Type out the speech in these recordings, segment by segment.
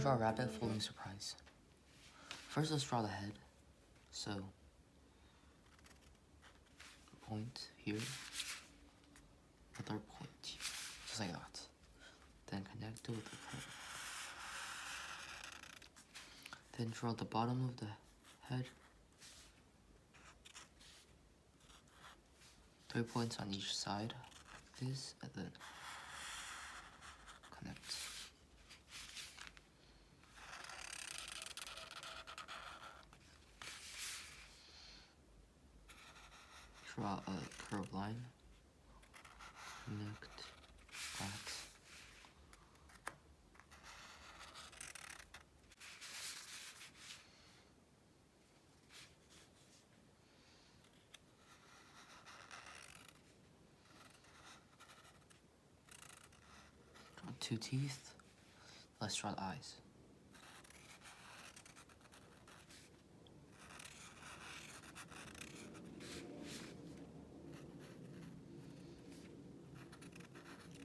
draw a rabbit folding surprise. First, let's draw the head. So, point here, another point here, just like that. Then connect it with the curve. Then draw the bottom of the head. 3 points on each side, like this, and then connect. Draw a curved line. Connect that. Draw 2 teeth. Let's draw the eyes.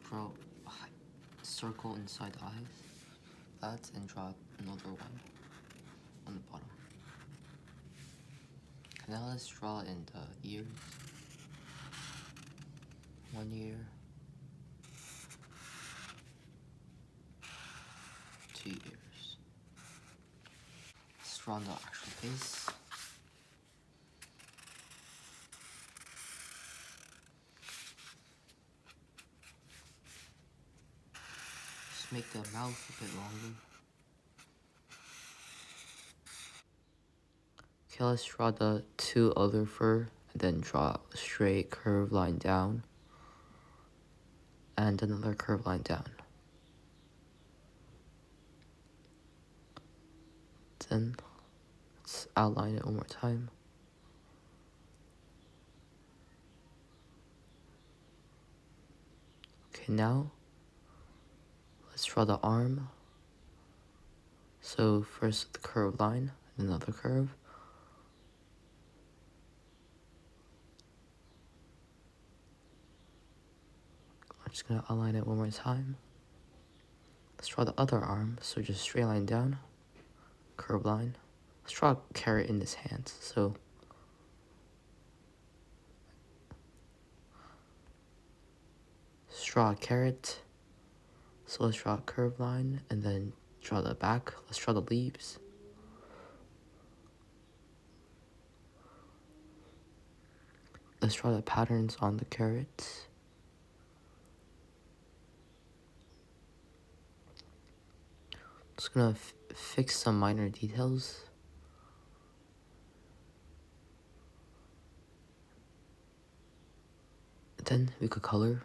Draw a circle inside the eyes, and draw another one on the bottom. And now let's draw in the ears. 1 ear, 2 ears. Let's draw the actual face. Just make the mouth a bit longer. Okay, let's draw the 2 other fur, and then draw a straight curved line down, and another curved line down. Then, let's outline it one more time. Okay, now, let's draw the arm. So, first the curved line, and another curve. I'm just gonna outline it one more time. Let's draw the other arm, so just straight line down, curved line. Let's draw a carrot in his hand, so let's draw a carrot. So let's draw a curved line, and then draw the back. Let's draw the leaves. Let's draw the patterns on the carrots. Just gonna fix some minor details. Then we could color.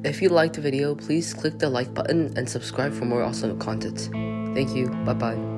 If you liked the video, please click the like button and subscribe for more awesome content. Thank you. Bye bye.